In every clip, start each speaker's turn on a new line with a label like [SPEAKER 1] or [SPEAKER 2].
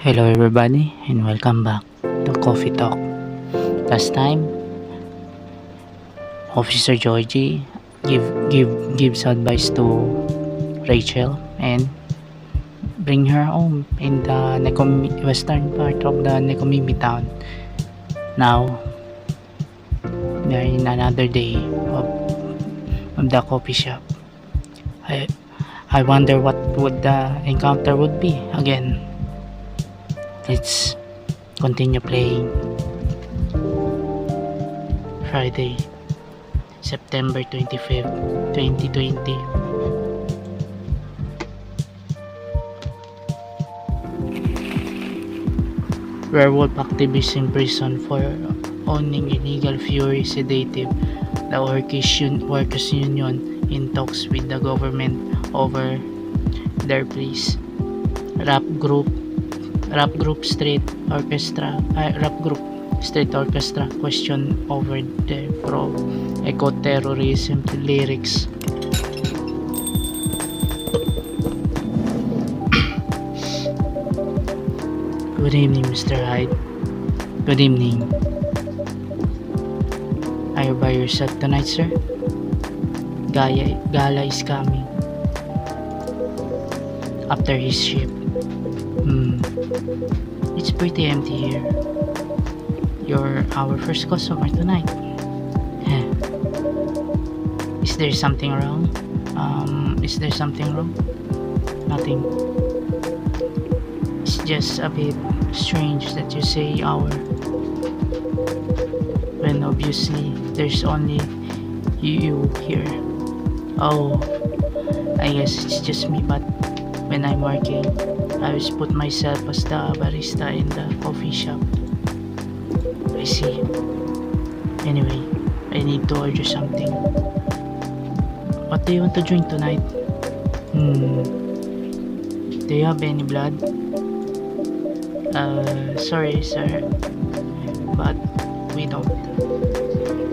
[SPEAKER 1] Hello everybody and welcome back to Coffee Talk. Last time, Officer Georgie gives advice to Rachel and bring her home in the western part of the Nekomimi town. Now, we are in another day of the coffee shop. I I wonder what would the encounter would be again. Let's continue playing. Friday, September 25th, 2020. Werewolf activist in prison for owning illegal fury sedative. The workers union in talks with the government over their pleas. Rap group Street Orchestra question over the eco-terrorism lyrics. Good evening, Mr. Hyde. Good evening. Are you by yourself tonight, sir? Gala is coming after his shift. It's pretty empty here. You're our first customer tonight. Is there something wrong? Nothing. It's just a bit strange that you say our when obviously there's only you here. Oh, I guess it's just me, but when I'm working, I always put myself as the barista in the coffee shop. I see. Anyway, I need to order something. What do you want to drink tonight? Do you have any blood? Sorry sir, but we don't.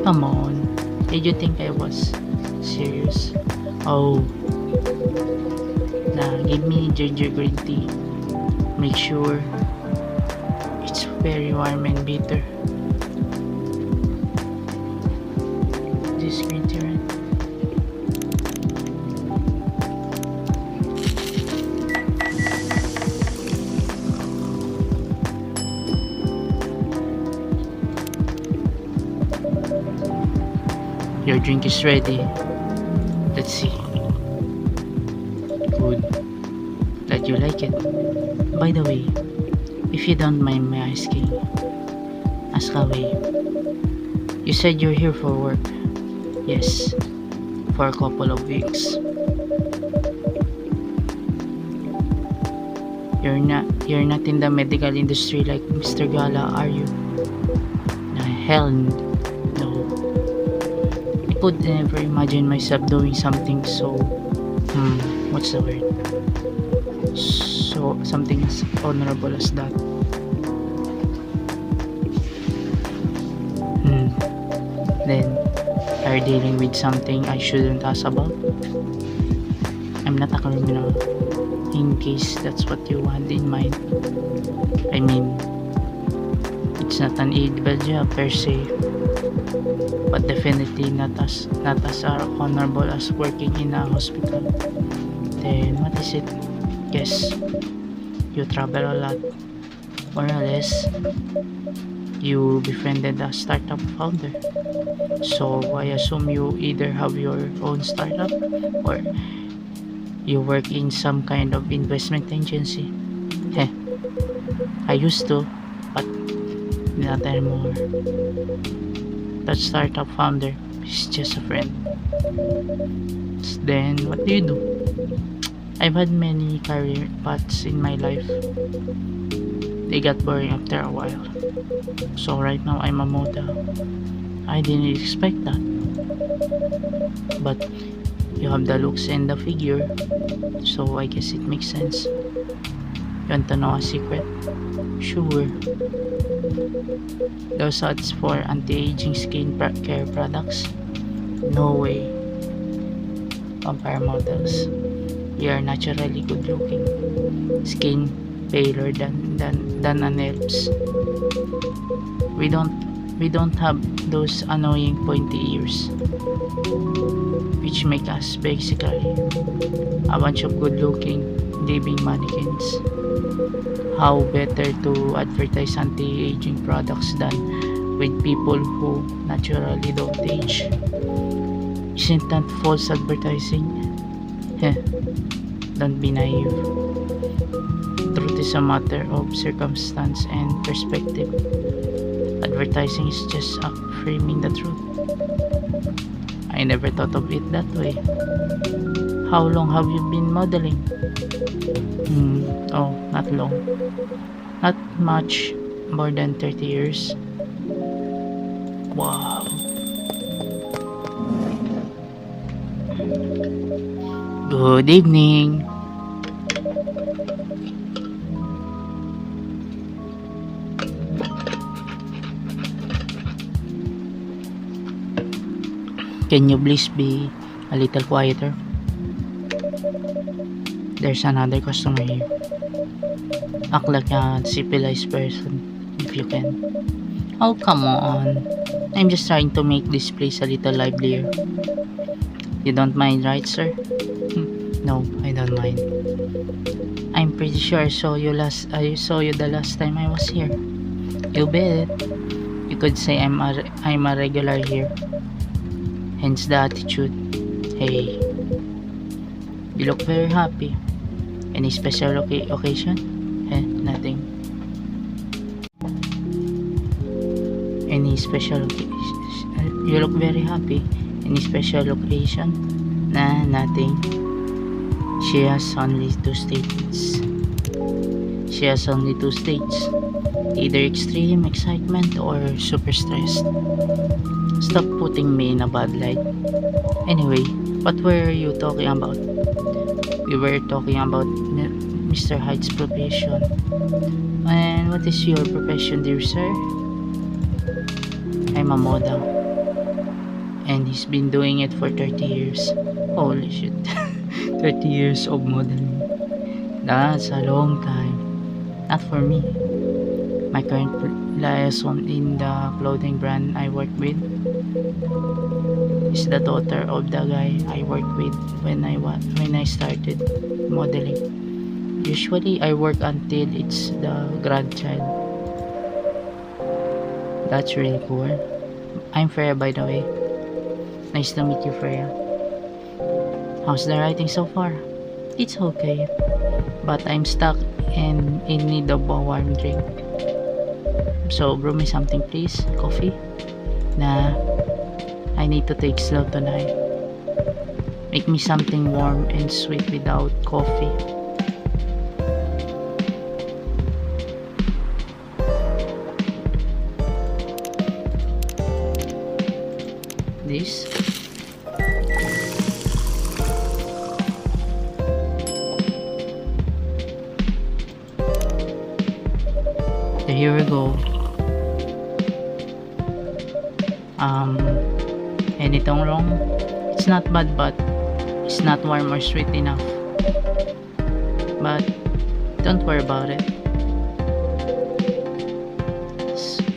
[SPEAKER 1] Come on, did you think I was serious? Oh, nah, give me ginger green tea. Make sure it's very warm and bitter. This green tea, right? Your drink is ready. Let's see. Good. Glad you like it. By the way, if you don't mind my asking, ask away. You said you're here for work. Yes, for a couple of weeks. You're not in the medical industry like Mr. Gala, are you? Hell no. I could never imagine myself doing something so what's the word? So something as honorable as that. Then are you dealing with something I shouldn't ask about? I'm not a criminal, in case that's what you had in mind. I mean, it's not an illegal job per se, but definitely not as honorable as working in a hospital. Then what is it? Yes, you travel a lot. More or less, you befriended a startup founder. So I assume you either have your own startup or you work in some kind of investment agency. I used to, but not anymore. That startup founder is just a friend. Then what do you do? I've had many career paths in my life. They got boring after a while. So right now I'm a model. I didn't expect that. But you have the looks and the figure, so I guess it makes sense. You want to know a secret? Sure. Those ads for anti-aging skin care products? No way. Vampire models. We are naturally good looking. Skin paler than an elves. We don't have those annoying pointy ears, which make us basically a bunch of good looking living mannequins. How better to advertise anti-aging products than with people who naturally don't age? Isn't that false advertising? Heh, don't be naive. Truth is a matter of circumstance and perspective. Advertising is just framing the truth. I never thought of it that way. How long have you been modeling? Oh, not long. Not much more than 30 years. Wow. Good evening. Can you please be a little quieter? There's another customer here. Act like a civilized person if you can. Oh, come on. I'm just trying to make this place a little livelier. You don't mind, right, sir? No, I don't mind. I'm pretty sure I saw you the last time I was here. You bet. You could say I'm a regular here. Hence the attitude. Hey, you look very happy. Any special occasion? Nothing. Any special occasion? You look very happy. Any special occasion? Nah, nothing. She has only two states. Either extreme excitement or super stressed. Stop putting me in a bad light. Anyway, what were you talking about? We were talking about Mr. Hyde's profession. And what is your profession, dear sir? I'm a model. And he's been doing it for 30 years. Holy shit. 30 years of modeling. That's a long time. Not for me. My current liaison in the clothing brand I work with is the daughter of the guy I worked with when I started modeling. Usually I work until it's the grandchild. That's really cool. I'm Freya, by the way. Nice to meet you, Freya. How's the writing so far? It's okay, but I'm stuck and in need of a warm drink. So brew me something, please. Coffee? Nah, I need to take slow tonight. Make me something warm and sweet without coffee. This? Here we go. Anything wrong? It's not bad, but it's not warm or sweet enough. But don't worry about it.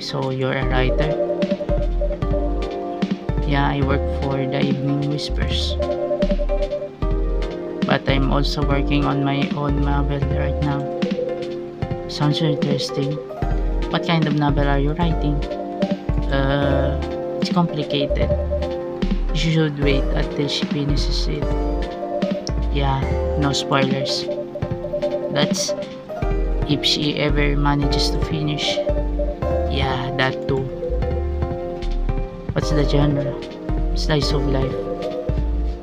[SPEAKER 1] So you're a writer? Yeah, I work for the Evening Whispers. But I'm also working on my own novel right now. Sounds interesting. What kind of novel are you writing? It's complicated. You should wait until she finishes it. Yeah, no spoilers. That's if she ever manages to finish. Yeah, that too. What's the genre? Slice of life.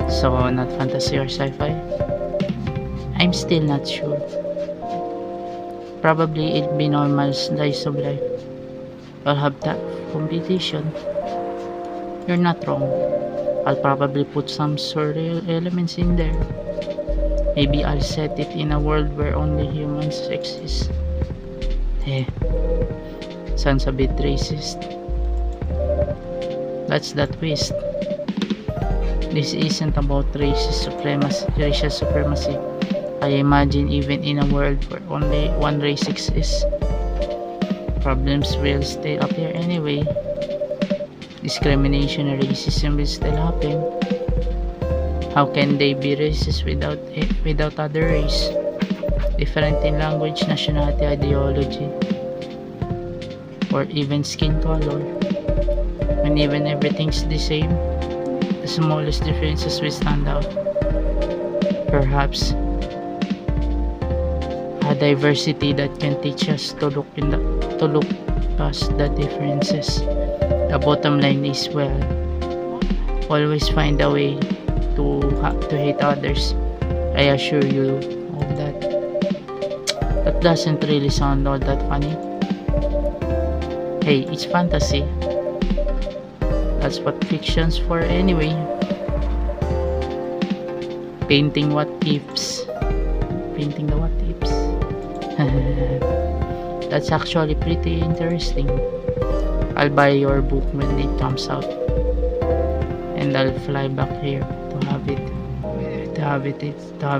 [SPEAKER 1] So, not fantasy or sci-fi? I'm still not sure. Probably it'll be normal slice of life. I'll have that competition. You're not wrong. I'll probably put some surreal elements in there. Maybe I'll set it in a world where only humans exist. Sounds a bit racist. That's the twist. This isn't about racial supremacy. I imagine even in a world where only one race exists, problems will still appear anyway. Discrimination and racism will still happen. How can they be racist without other race? Different in language, nationality, ideology, or even skin color. When even everything's the same, the smallest differences will stand out. Perhaps a diversity that can teach us to look past the differences. The bottom line is, well, always find a way to hate others. I assure you of that. That doesn't really sound all that funny. Hey, it's fantasy. That's what fiction's for anyway. Painting what ifs. Painting the what ifs. That's actually pretty interesting. I'll buy your book when it comes out, and I'll fly back here to have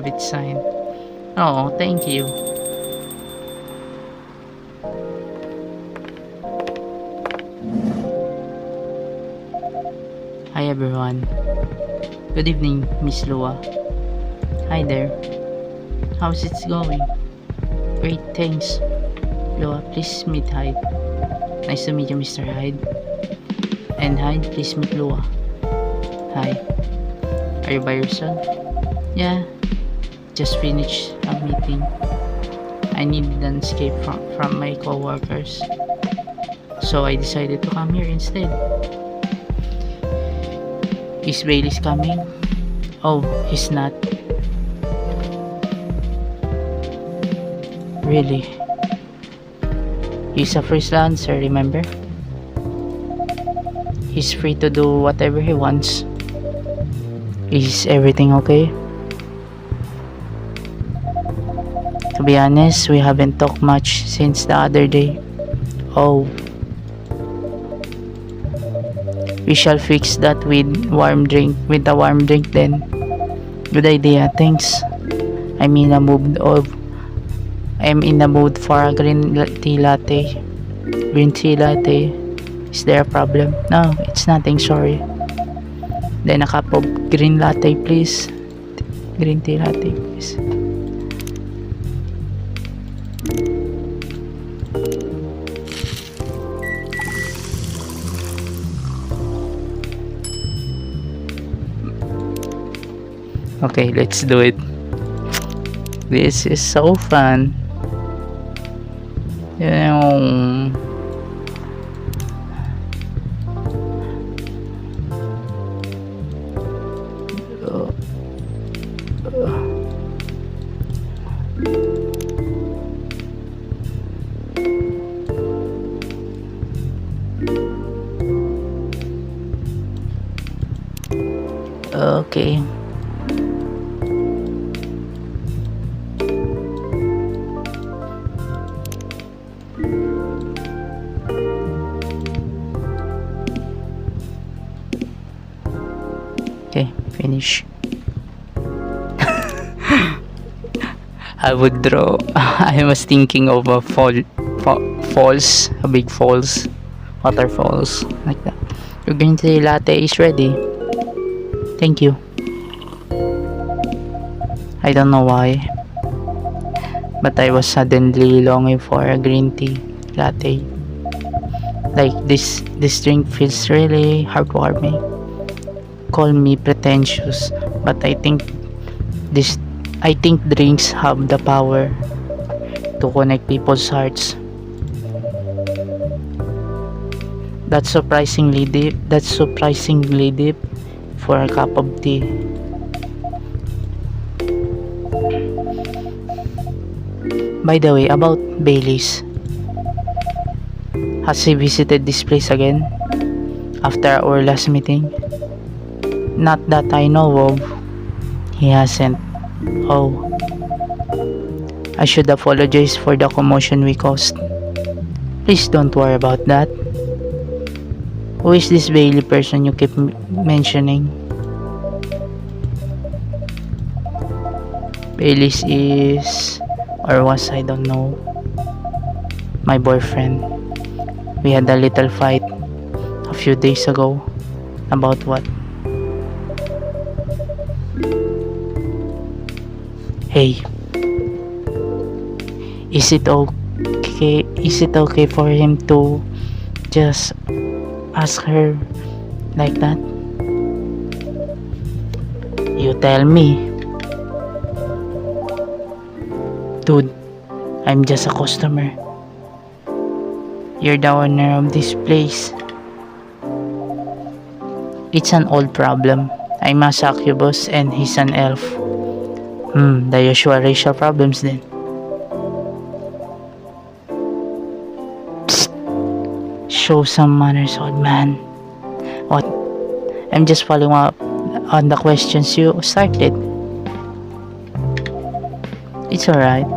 [SPEAKER 1] it signed. Oh, thank you. Hi everyone. Good evening, Miss Lua. Hi there. How's it going? Great, thanks. Lua, please meet Hyde. Nice to meet you, Mr. Hyde. And Hyde, please meet Lua. Hi. Are you by yourself? Yeah. Just finished a meeting. I needed an escape from my co-workers. So I decided to come here instead. Is Bailey's coming? Oh, he's not. Really? He's a freelancer, remember? He's free to do whatever he wants. Is everything okay? To be honest, we haven't talked much since the other day. Oh. We shall fix that with a warm drink then. Good idea, thanks. I'm in a mood for a green tea latte. Green tea latte. Is there a problem? No, it's nothing, sorry. Then a cup of green latte, please. Green tea latte, please. Okay, let's do it. This is so fun. Okay. Okay, finish. I would draw. I was thinking of a falls, a big falls, waterfalls, like that. Your green tea latte is ready. Thank you. I don't know why, but I was suddenly longing for a green tea latte. Like this drink feels really heartwarming. Call me pretentious, but I think drinks have the power to connect people's hearts. That's surprisingly deep for a cup of tea. By the way, about Bailey's. Has he visited this place again after our last meeting? Not that I know of. He hasn't. Oh. I should apologize for the commotion we caused. Please don't worry about that. Who is this Bailey person you keep mentioning? Bailey's is, or was, I don't know, my boyfriend. We had a little fight a few days ago. About what? Hey, is it okay? Is it okay for him to just ask her like that? You tell me. Dude, I'm just a customer. You're the owner of this place. It's an old problem. I'm a succubus and he's an elf. The usual racial problems then. Psst. Show some manners, old man. What? I'm just following up on the questions you started. It's alright.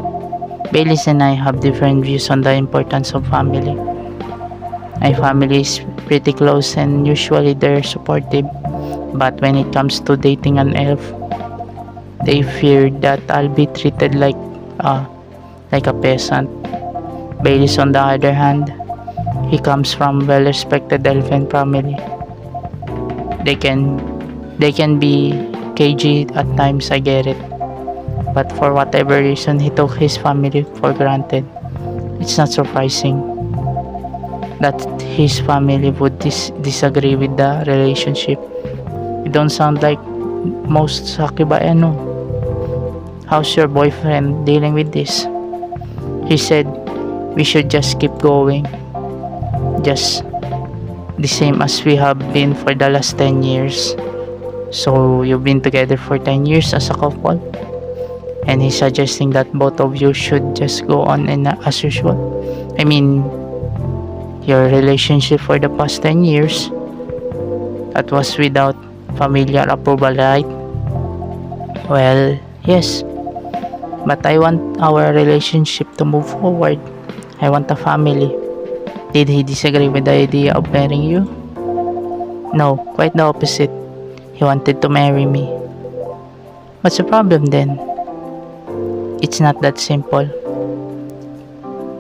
[SPEAKER 1] Baileys and I have different views on the importance of family. My family is pretty close and usually they're supportive. But when it comes to dating an elf, they fear that I'll be treated like a peasant. Baileys on the other hand, he comes from well-respected elven family. They can be cagey at times, I get it. But for whatever reason, he took his family for granted. It's not surprising that his family would disagree with the relationship. You don't sound like most succubi I know. How's your boyfriend dealing with this? He said we should just keep going. Just the same as we have been for the last 10 years. So you've been together for 10 years as a couple? And he's suggesting that both of you should just go on as usual. I mean, your relationship for the past 10 years, that was without familial approval, right? Well, yes. But I want our relationship to move forward. I want a family. Did he disagree with the idea of marrying you? No, quite the opposite. He wanted to marry me. What's the problem then? It's not that simple.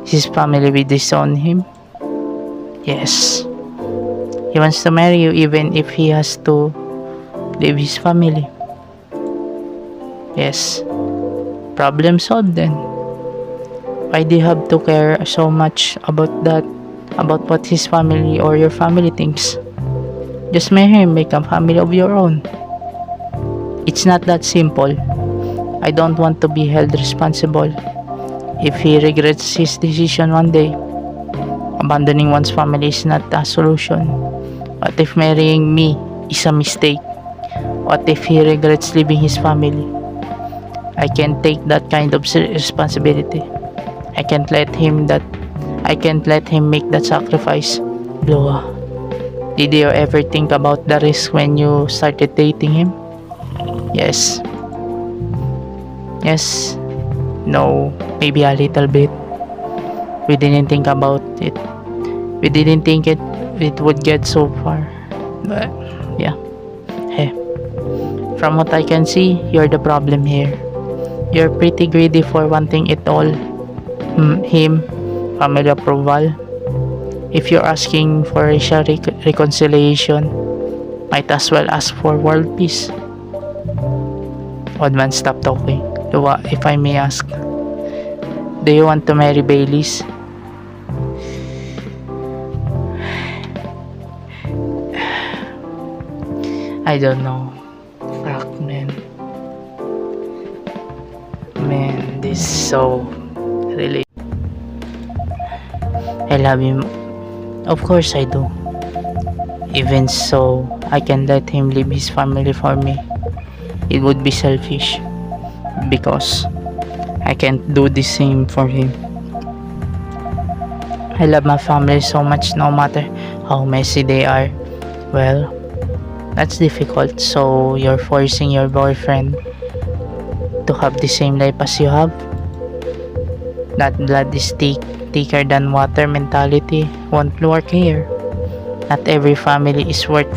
[SPEAKER 1] His family will disown him? Yes. He wants to marry you even if he has to leave his family. Yes. Problem solved then. Why do you have to care so much about that? About what his family or your family thinks? Just marry him, make a family of your own. It's not that simple. I don't want to be held responsible if he regrets his decision one day. Abandoning one's family is not a solution. What if marrying me is a mistake? What if he regrets leaving his family? I can't take that kind of responsibility. I can't let him make that sacrifice. Bloa, did you ever think about the risk when you started dating him? Yes. Yes. No. Maybe a little bit. We didn't think about it. We didn't think it would get so far. But yeah. Hey. From what I can see, you're the problem here. You're pretty greedy for wanting it all. Him, family approval. If you're asking for racial reconciliation, might as well ask for world peace. Odd man, stop talking. If I may ask, do you want to marry Baileys? I don't know. Fuck, man. Man, this is so really. I love him. Of course I do. Even so, I can let him leave his family for me. It would be selfish because I can't do the same for him. I love my family so much no matter how messy they are. Well, that's difficult, so you're forcing your boyfriend to have the same life as you have. That blood is thicker than water mentality won't work here. Not every family is worth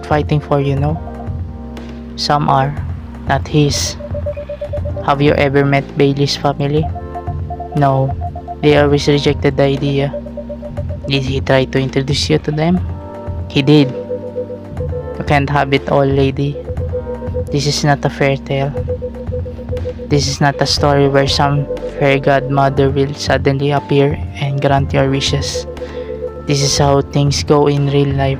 [SPEAKER 1] fighting for, you know. Some are, not his. Have you ever met Bailey's family? No, they always rejected the idea. Did he try to introduce you to them? He did. You can't have it all, lady. This is not a fairy tale. This is not a story where some fairy godmother will suddenly appear and grant your wishes. This is how things go in real life.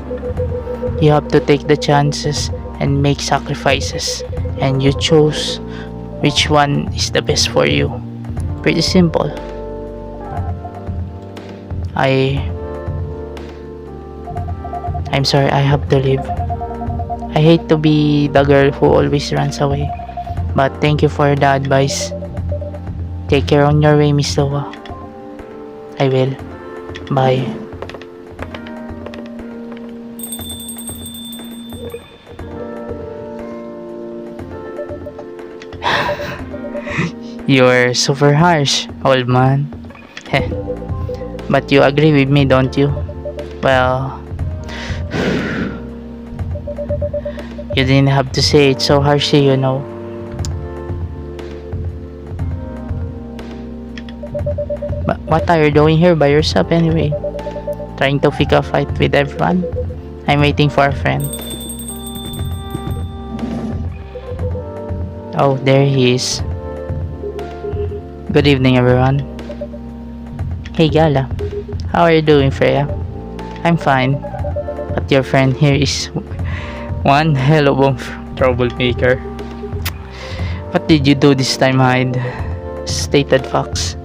[SPEAKER 1] You have to take the chances and make sacrifices, and you choose which one is the best for you. Pretty simple. I'm sorry, I have to leave. I hate to be the girl who always runs away, but thank you for the advice. Take care on your way, Miss Loa. I will. Bye. You're super harsh, old man. Heh. But you agree with me, don't you? Well, you didn't have to say it so harshly, you know. But what are you doing here by yourself anyway? Trying to pick a fight with everyone? I'm waiting for a friend. Oh, there he is. Good evening, everyone. Hey, Gala. How are you doing, Freya? I'm fine. But your friend here is one hell of a troublemaker. What did you do this time, Hyde? Stated facts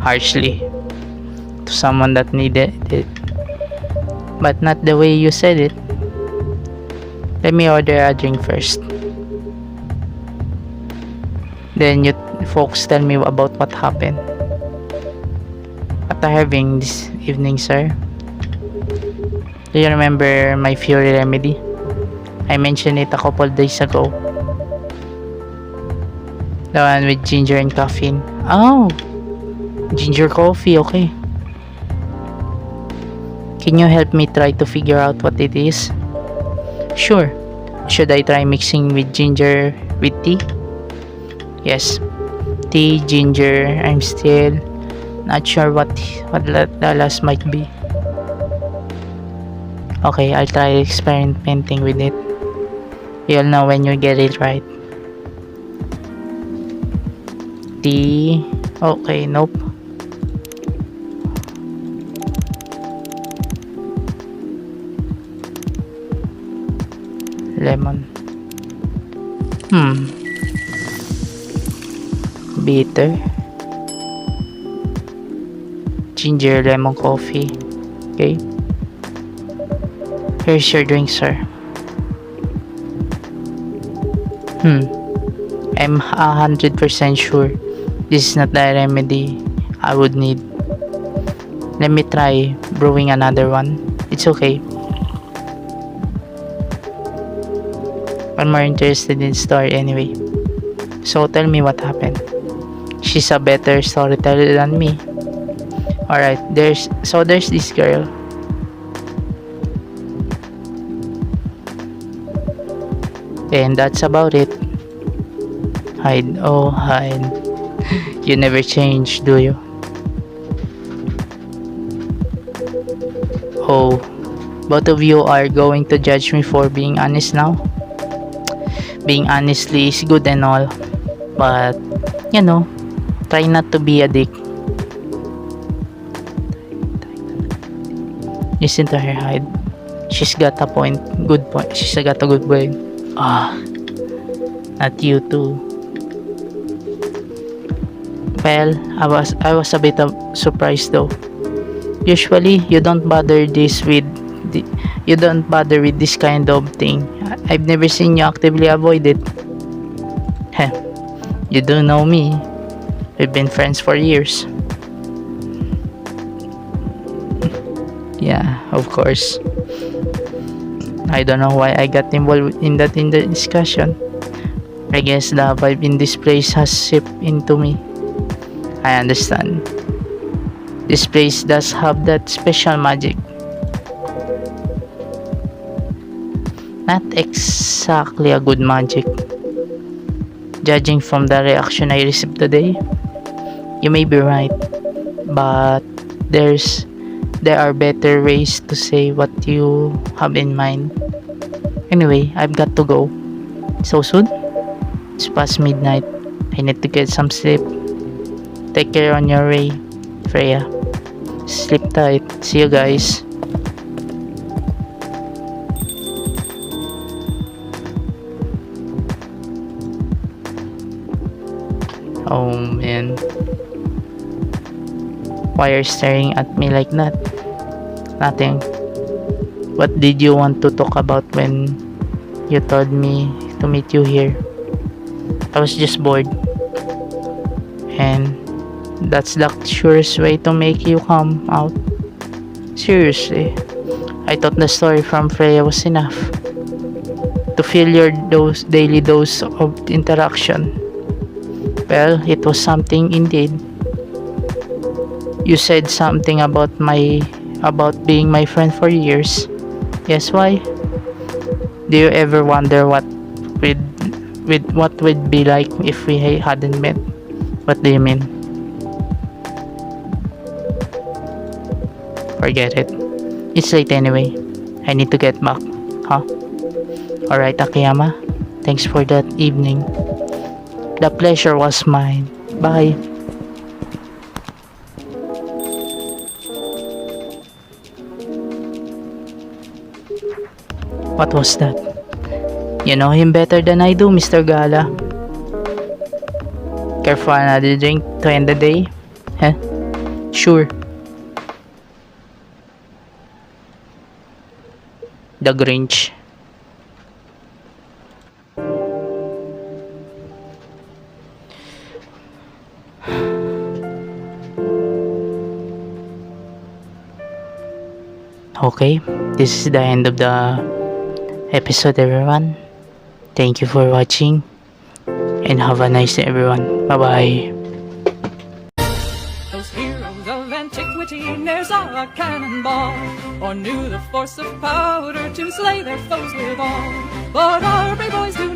[SPEAKER 1] harshly to someone that needed it, but not the way you said it. Let me order a drink first. Then you folks tell me about what happened. What are having this evening, sir? Do you remember my Fury remedy? I mentioned it a couple days ago. The one with ginger and caffeine. Oh! Ginger coffee, okay. Can you help me try to figure out what it is? Sure. Should I try mixing with ginger with tea? Yes. Tea, ginger, I'm still not sure what the last might be. Okay, I'll try experimenting with it. You'll know when you get it right. Tea. Okay, nope. Lemon. Bitter. Ginger lemon coffee. Okay. Here's your drink, sir. I'm 100% sure this is not the remedy I would need. Let me try brewing another one. It's okay. I'm more interested in the story anyway. So tell me what happened. She's a better storyteller than me. Alright, there's this girl. And that's about it. Hyde, oh Hyde. You never change, do you? Oh, both of you are going to judge me for being honest now? Being honestly is good and all, but you know, try not to be a dick. Listen to her, Hyde. She's got a point. Good point. She's got a good point. Not you too. Well, I was a bit surprised though. Usually, you don't bother with this kind of thing. I've never seen you actively avoid it. Heh, you do know me. We've been friends for years. Yeah, of course. I don't know why I got involved in the discussion. I guess the vibe in this place has seeped into me. I understand. This place does have that special magic. Not exactly a good magic. Judging from the reaction I received today, you may be right, but there are better ways to say what you have in mind. Anyway, I've got to go. So soon? It's past midnight. I need to get some sleep. Take care on your way, Freya. Sleep tight. See you guys. Oh man. Why are you staring at me like that? Nothing. What did you want to talk about when you told me to meet you here? I was just bored. And that's the surest way to make you come out. Seriously. I thought the story from Freya was enough to fill your daily dose of interaction. Well, it was something indeed. You said something about being my friend for years. Yes, why? Do you ever wonder what would be like if we hadn't met? What do you mean? Forget it. It's late anyway. I need to get back. Huh? Alright, Akiyama. Thanks for that evening. The pleasure was mine. Bye. What was that? You know him better than I do, Mr. Gala. Care for another drink to end the day? Huh? Sure. The Grinch. Okay, this is the end of the episode, everyone. Thank you for watching and have a nice day, everyone. Bye bye.
[SPEAKER 2] Those heroes of antiquity ne'er saw a cannonball, or knew the force of powder to slay their foes withal. But our brave boys do